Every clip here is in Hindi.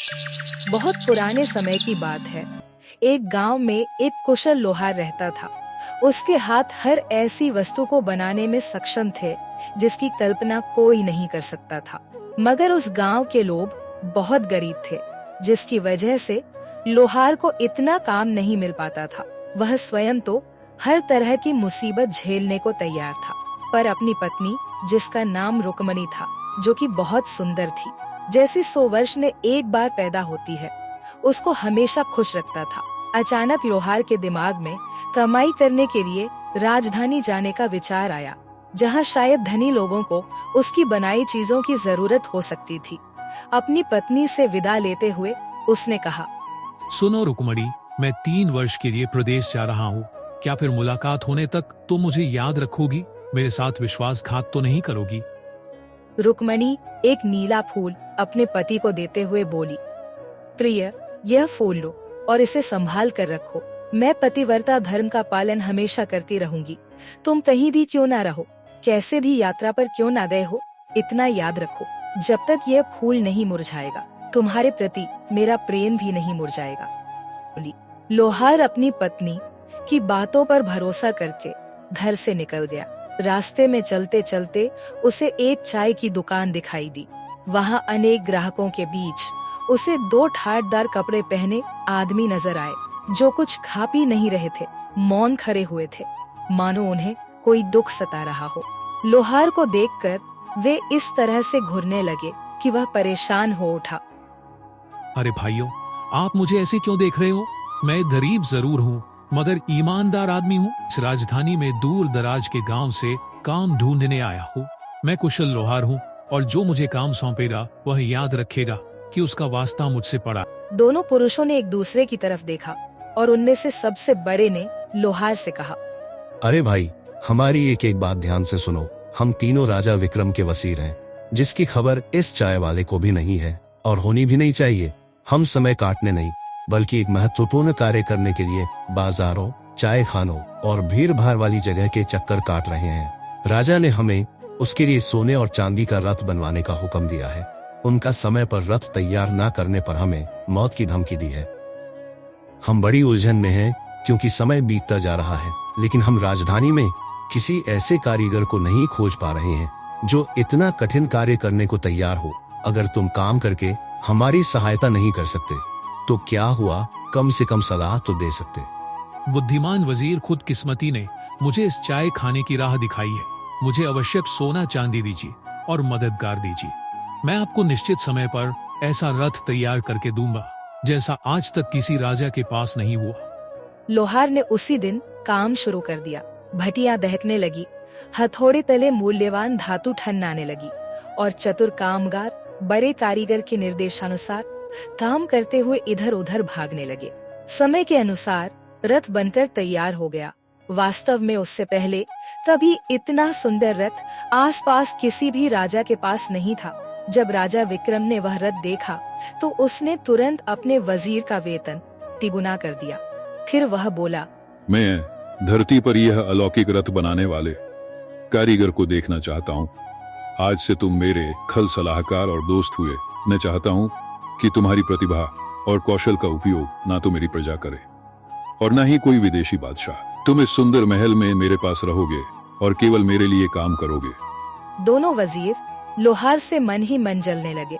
बहुत पुराने समय की बात है। एक गांव में एक कुशल लोहार रहता था। उसके हाथ हर ऐसी वस्तु को बनाने में सक्षम थे जिसकी कल्पना कोई नहीं कर सकता था। मगर उस गांव के लोग बहुत गरीब थे, जिसकी वजह से लोहार को इतना काम नहीं मिल पाता था। वह स्वयं तो हर तरह की मुसीबत झेलने को तैयार था, पर अपनी पत्नी, जिसका नाम रुक्मणी था, जो कि बहुत सुंदर थी, जैसी 100 वर्ष में एक बार पैदा होती है, उसको हमेशा खुश रखता था। अचानक लोहार के दिमाग में कमाई करने के लिए राजधानी जाने का विचार आया, जहां शायद धनी लोगों को उसकी बनाई चीजों की जरूरत हो सकती थी। अपनी पत्नी से विदा लेते हुए उसने कहा, सुनो रुक्मणी, मैं 3 वर्ष के लिए प्रदेश जा रहा हूँ। क्या फिर मुलाकात होने तक तुम मुझे याद रखोगी? मेरे साथ विश्वासघात तो नहीं करोगी? रुक्मणी एक नीला फूल अपने पति को देते हुए बोली, प्रिय, यह फूल लो और इसे संभाल कर रखो। मैं पतिव्रता धर्म का पालन हमेशा करती रहूंगी। तुम कहीं भी क्यों ना रहो, कैसे भी यात्रा पर क्यों ना गए हो, इतना याद रखो, जब तक यह फूल नहीं मुरझाएगा, तुम्हारे प्रति मेरा प्रेम भी नहीं मुरझाएगा। लोहार अपनी पत्नी की बातों पर भरोसा करके घर से निकल गया। रास्ते में चलते चलते उसे एक चाय की दुकान दिखाई दी। वहां अनेक ग्राहकों के बीच उसे 2 ठाटदार कपड़े पहने आदमी नजर आए, जो कुछ खा पी नहीं रहे थे, मौन खड़े हुए थे, मानो उन्हें कोई दुख सता रहा हो। लोहार को देखकर वे इस तरह से घुरने लगे कि वह परेशान हो उठा। अरे भाइयों, आप मुझे ऐसे क्यों देख रहे हो? मैं गरीब जरूर हूँ, मगर ईमानदार आदमी हूँ। इस राजधानी में दूर दराज के गांव से काम ढूंढने आया हूँ। मैं कुशल लोहार हूँ और जो मुझे काम सौंपेगा वह याद रखेगा कि उसका वास्ता मुझसे पड़ा। दोनों पुरुषों ने एक दूसरे की तरफ देखा और उनमें से सबसे बड़े ने लोहार से कहा, अरे भाई, हमारी एक एक बात ध्यान से सुनो। हम तीनों राजा विक्रम के वजीर हैं, जिसकी खबर इस चाय वाले को भी नहीं है और होनी भी नहीं चाहिए। हम समय काटने नहीं, बल्कि एक महत्वपूर्ण कार्य करने के लिए बाजारों, चाय खानों और भीड़ भाड़ वाली जगह के चक्कर काट रहे हैं। राजा ने हमें उसके लिए सोने और चांदी का रथ बनवाने का हुक्म दिया है। उनका समय पर रथ तैयार न करने पर हमें मौत की धमकी दी है। हम बड़ी उलझन में हैं, क्योंकि समय बीतता जा रहा है, लेकिन हम राजधानी में किसी ऐसे कारीगर को नहीं खोज पा रहे हैं जो इतना कठिन कार्य करने को तैयार हो। अगर तुम काम करके हमारी सहायता नहीं कर सकते तो क्या हुआ, कम से कम सलाह तो दे सकते। बुद्धिमान वजीर खुद किस्मती ने मुझे इस चाय खाने की राह दिखाई है। मुझे आवश्यक सोना चांदी दीजिए और मददगार दीजिए। मैं आपको निश्चित समय पर ऐसा रथ तैयार करके दूंगा जैसा आज तक किसी राजा के पास नहीं हुआ। लोहार ने उसी दिन काम शुरू कर दिया। भटियां दहकने लगी, हथौड़े तले मूल्यवान धातु ठननाने लगी और चतुर कामगार बड़े कारीगर के निर्देशानुसार काम करते हुए इधर उधर भागने लगे। समय के अनुसार रथ बनकर तैयार हो गया। वास्तव में उससे पहले कभी इतना सुंदर रथ आसपास किसी भी राजा के पास नहीं था। जब राजा विक्रम ने वह रथ देखा तो उसने तुरंत अपने वजीर का वेतन तिगुना कर दिया। फिर वह बोला, मैं धरती पर यह अलौकिक रथ बनाने वाले कारीगर को देखना चाहता हूँ। आज से तुम मेरे खल सलाहकार और दोस्त हुए। मैं चाहता हूँ कि तुम्हारी प्रतिभा और कौशल का उपयोग ना तो मेरी प्रजा करे और ना ही कोई विदेशी बादशाह। तुम इस सुंदर महल में मेरे पास रहोगे और केवल मेरे लिए काम करोगे। दोनों वजीर लोहार से मन ही मन जलने लगे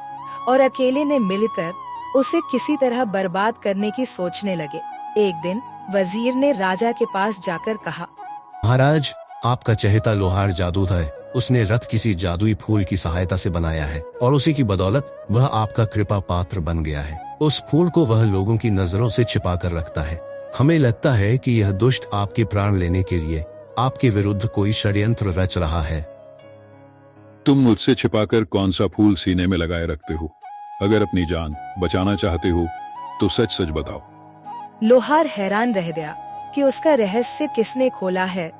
और अकेले ने मिलकर उसे किसी तरह बर्बाद करने की सोचने लगे। एक दिन वजीर ने राजा के पास जाकर कहा, महाराज, आपका चहेता लोहार जादू है। उसने रथ किसी जादुई फूल की सहायता से बनाया है और उसी की बदौलत वह आपका कृपा पात्र बन गया है। उस फूल को वह लोगों की नजरों से छिपा कर रखता है। हमें लगता है कि यह दुष्ट आपके प्राण लेने के लिए आपके विरुद्ध कोई षड्यंत्र रच रहा है। तुम मुझसे छिपाकर कौन सा फूल सीने में लगाए रखते हो? अगर अपनी जान बचाना चाहते हो तो सच सच बताओ। लोहार हैरान रह गया कि उसका रहस्य किसने खोला है।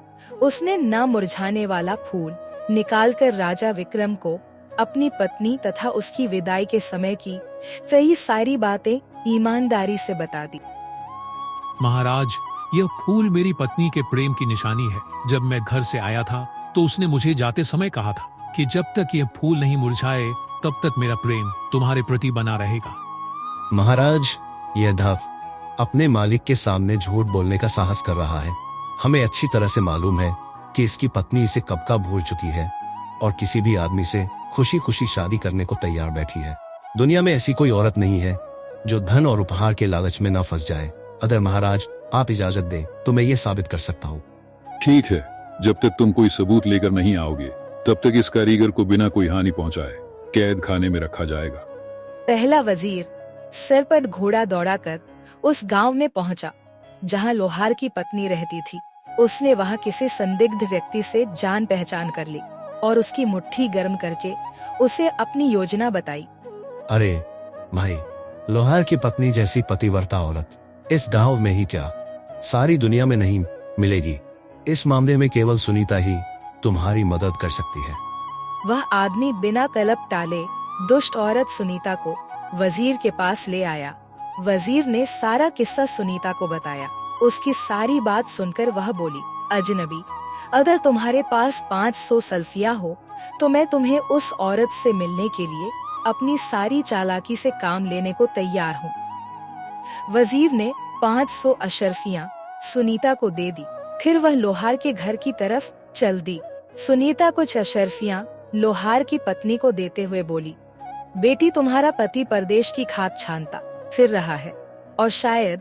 उसने न मुरझाने वाला फूल निकालकर राजा विक्रम को अपनी पत्नी तथा उसकी विदाई के समय की कई सारी बातें ईमानदारी से बता दी। महाराज, यह फूल मेरी पत्नी के प्रेम की निशानी है। जब मैं घर से आया था तो उसने मुझे जाते समय कहा था कि जब तक यह फूल नहीं मुरझाए तब तक मेरा प्रेम तुम्हारे प्रति बना रहेगा। महाराज, यह धव अपने मालिक के सामने झूठ बोलने का साहस कर रहा है। हमें अच्छी तरह से मालूम है कि इसकी पत्नी इसे कब का भूल चुकी है और किसी भी आदमी से खुशी खुशी शादी करने को तैयार बैठी है। दुनिया में ऐसी कोई औरत नहीं है जो धन और उपहार के लालच में न फंस जाए। अगर महाराज आप इजाजत दें तो मैं ये साबित कर सकता हूँ। ठीक है, जब तक तुम कोई सबूत लेकर नहीं आओगे तब तक इस कारीगर को बिना कोई हानि पहुंचाए कैद खाने में रखा जाएगा। पहला वजीर सर पर घोड़ा दौड़ाकर उस गांव में पहुंचा जहां लोहार की पत्नी रहती थी। उसने वहां किसी संदिग्ध व्यक्ति से जान पहचान कर ली और उसकी मुट्ठी गर्म करके उसे अपनी योजना बताई। अरे भाई, लोहार की पत्नी जैसी पतिव्रता औरत इस गांव में ही क्या सारी दुनिया में नहीं मिलेगी। इस मामले में केवल सुनीता ही तुम्हारी मदद कर सकती है। वह आदमी बिना कलप टाले दुष्ट औरत सुनीता को वजीर के पास ले आया। वजीर ने सारा किस्सा सुनीता को बताया। उसकी सारी बात सुनकर वह बोली, अजनबी, अगर तुम्हारे पास 500 सल्फिया हो तो मैं तुम्हें उस औरत से मिलने के लिए अपनी सारी चालाकी से काम लेने को तैयार हूँ। वजीर ने 500 अशरफियाँ सुनीता को दे दी। फिर वह लोहार के घर की तरफ चल दी। सुनीता कुछ अशरफियाँ लोहार की पत्नी को देते हुए बोली, बेटी, तुम्हारा पति परदेश की खाक छानता फिर रहा है और शायद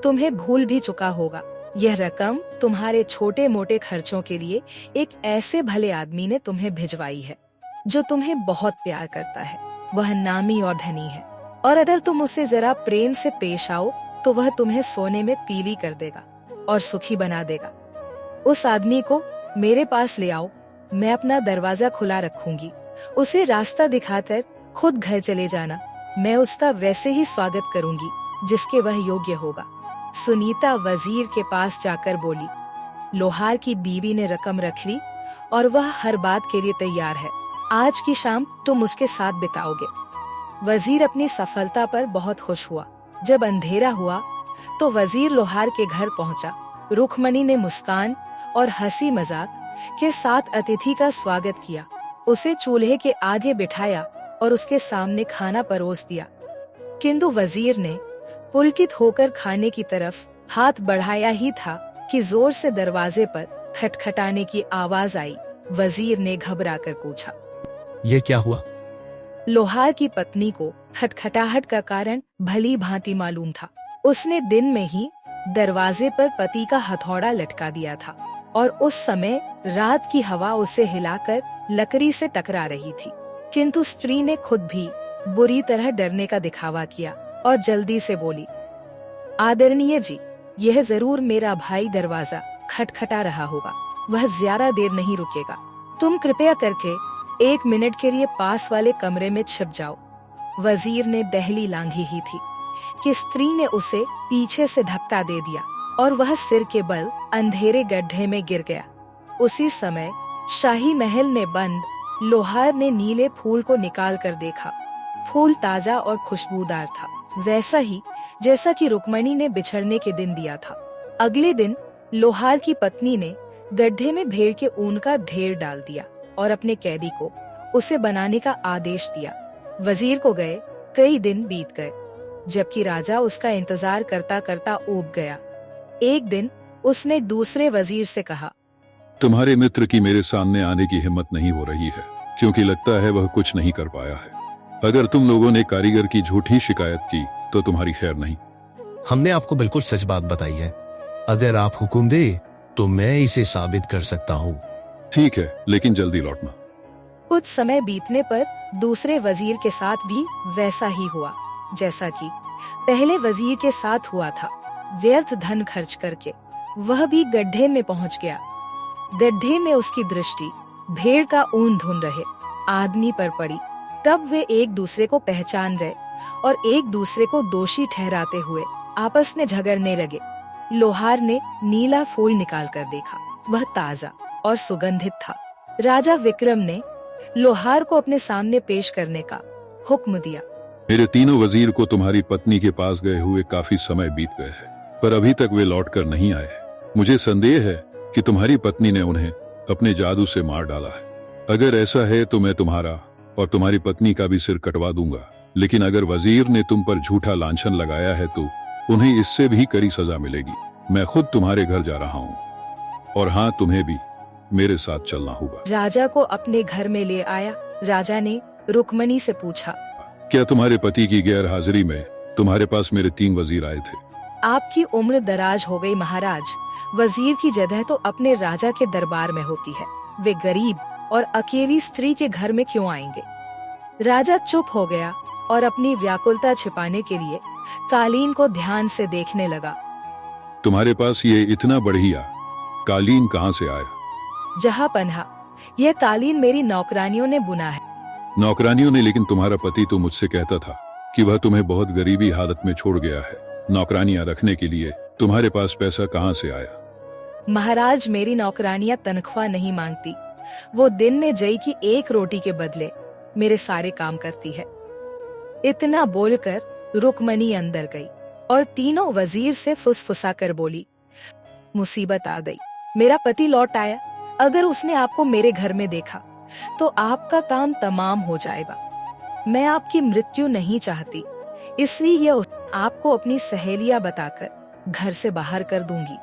तुम्हें भूल भी चुका होगा। यह रकम तुम्हारे छोटे मोटे खर्चों के लिए एक ऐसे भले आदमी ने तुम्हें भिजवाई है जो तुम्हें बहुत प्यार करता है। वह नामी और धनी है और अगर तुम उसे जरा प्रेम से पेश आओ तो वह तुम्हें सोने में पीली कर देगा और सुखी बना देगा। उस आदमी को मेरे पास ले आओ, मैं अपना दरवाजा खुला रखूंगी। उसे रास्ता दिखाकर खुद घर चले जाना। मैं उसका वैसे ही स्वागत करूंगी जिसके वह योग्य होगा। सुनीता वजीर के पास जाकर बोली, लोहार की बीवी ने रकम रख ली और वह हर बात के लिए तैयार है। आज की शाम तुम उसके साथ बिताओगे। वजीर अपनी सफलता पर बहुत खुश हुआ। जब अंधेरा हुआ तो वजीर लोहार के घर पहुंचा। रुक्मणी ने मुस्कान और हंसी मजाक के साथ अतिथि का स्वागत किया। उसे चूल्हे के आगे बिठाया और उसके सामने खाना परोस दिया। किंतु वजीर ने पुलकित होकर खाने की तरफ हाथ बढ़ाया ही था कि जोर से दरवाजे पर खटखटाने की आवाज आई। वजीर ने घबराकर पूछा, ये क्या हुआ? लोहार की पत्नी को खटखटाहट का कारण भली भांति मालूम था। उसने दिन में ही दरवाजे पर पति का हथौड़ा लटका दिया था और उस समय रात की हवा उसे हिलाकर लकड़ी से टकरा रही थी। किंतु स्त्री ने खुद भी बुरी तरह डरने का दिखावा किया और जल्दी से बोली, आदरणीय जी, यह जरूर मेरा भाई दरवाजा खटखटा रहा होगा। वह ज्यादा देर नहीं रुकेगा। तुम कृपया करके 1 मिनट के लिए पास वाले कमरे में छिप जाओ। वजीर ने दहली लांघी ही थी कि स्त्री ने उसे पीछे से धक्का दे दिया और वह सिर के बल अंधेरे गड्ढे में गिर गया। उसी समय शाही महल में बंद लोहार ने नीले फूल को निकाल कर देखा। फूल ताजा और खुशबूदार था, वैसा ही जैसा कि रुक्मणी ने बिछड़ने के दिन दिया था। अगले दिन लोहार की पत्नी ने गड्ढे में भेड़ के ऊन का ढेर डाल दिया और अपने कैदी को उसे बनाने का आदेश दिया। वजीर को गए कई दिन बीत गए, जबकि राजा उसका इंतजार करता करता ऊब गया। एक दिन उसने दूसरे वजीर से कहा, तुम्हारे मित्र की मेरे सामने आने की हिम्मत नहीं हो रही है, क्योंकि लगता है वह कुछ नहीं कर पाया है। अगर तुम लोगों ने कारीगर की झूठी शिकायत की तो तुम्हारी खैर नहीं। हमने आपको बिल्कुल सच बात बताई है। अगर आप हुक्म दे तो मैं इसे साबित कर सकता हूँ। ठीक है, लेकिन जल्दी लौटना। कुछ समय बीतने पर दूसरे वजीर के साथ भी वैसा ही हुआ जैसा कि पहले वजीर के साथ हुआ था। व्यर्थ धन खर्च करके वह भी गड्ढे में पहुंच गया। गड्ढे में उसकी दृष्टि भेड़ का ऊन ढूंढ रहे आदमी पर पड़ी। तब वे एक दूसरे को पहचान रहे और एक दूसरे को दोषी ठहराते हुए आपस में झगड़ने लगे। लोहार ने नीला फूल निकाल कर देखा, वह ताजा और सुगंधित था। राजा विक्रम ने लोहार को अपने सामने पेश करने का हुक्म दिया। मेरे तीनों वजीर को तुम्हारी पत्नी के पास गए हुए काफी समय बीत गए है, पर अभी तक वे लौटकर नहीं आए। मुझे संदेह है कि तुम्हारी पत्नी ने उन्हें अपने जादू से मार डाला है। अगर ऐसा है तो मैं तुम्हारा और तुम्हारी पत्नी का भी सिर कटवा दूंगा, लेकिन अगर वजीर ने तुम पर झूठा लांछन लगाया है तो उन्हें इससे भी कड़ी सजा मिलेगी। मैं खुद तुम्हारे घर जा रहा हूँ, और हाँ, तुम्हें भी मेरे साथ चलना होगा। राजा को अपने घर में ले आया। राजा ने रुक्मणी से पूछा, क्या तुम्हारे पति की गैर हाजिरी में तुम्हारे पास मेरे 3 वजीर आए थे? आपकी उम्र दराज हो गई महाराज। वजीर की जगह तो अपने राजा के दरबार में होती है। वे गरीब और अकेली स्त्री के घर में क्यों आएंगे? राजा चुप हो गया और अपनी व्याकुलता छिपाने के लिए कालीन को ध्यान से देखने लगा। तुम्हारे पास ये इतना बढ़िया कालीन कहाँ से आया? जहाँ पन्हा, यह कालीन मेरी नौकरानियों ने बुना है। नौकरानियों ने? लेकिन तुम्हारा पति तो मुझसे कहता था कि वह तुम्हें बहुत गरीबी हालत में छोड़ गया है। नौकरानियां रखने के लिए तुम्हारे पास पैसा कहाँ से आया? महाराज, मेरी नौकरानियां तनख्वाह नहीं मांगती। वो दिन में जई की 1 रोटी के बदले मेरे सारे काम करती है। इतना बोलकर रुक्मणी अंदर गई और तीनों वजीर से फुसफुसा कर बोली, मुसीबत आ गई। मेरा पति लौट आया। अगर उसने आपको मेरे घर में देखा तो आपका काम तमाम हो जाएगा। मैं आपकी मृत्यु नहीं चाहती, इसलिए यह आपको अपनी सहेलियां बताकर घर से बाहर कर दूंगी।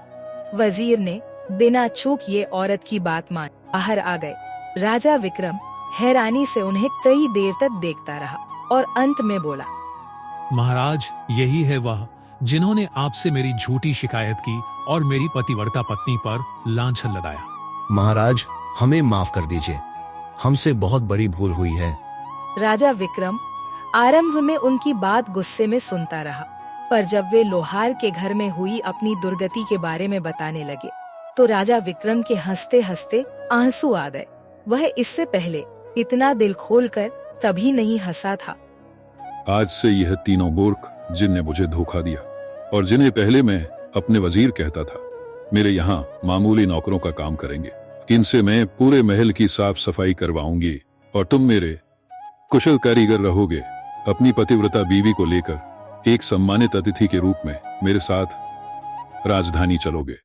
वजीर ने बिना चूक ये औरत की बात मान बाहर आ गए। राजा विक्रम हैरानी से उन्हें कई देर तक देखता रहा और अंत में बोला, महाराज, यही है वह जिन्होंने आपसे मेरी झूठी शिकायत की और मेरी पतिव्रता पत्नी पर लांछन लगाया। महाराज, हमें माफ कर दीजिए, हमसे बहुत बड़ी भूल हुई है। राजा विक्रम आरंभ में उनकी बात गुस्से में सुनता रहा, पर जब वे लोहार के घर में हुई अपनी दुर्गति के बारे में बताने लगे तो राजा विक्रम के हंसते हंसते आंसू आ गए। वह इससे पहले इतना दिल खोलकर कभी नहीं हंसा था। आज से यह तीनों मूर्ख जिनने मुझे धोखा दिया और जिन्हें पहले मैं अपने वजीर कहता था, मेरे यहाँ मामूली नौकरों का काम करेंगे। इनसे मैं पूरे महल की साफ सफाई करवाऊंगी और तुम मेरे कुशल कारीगर रहोगे। अपनी पतिव्रता बीवी को लेकर एक सम्मानित अतिथि के रूप में मेरे साथ राजधानी चलोगे।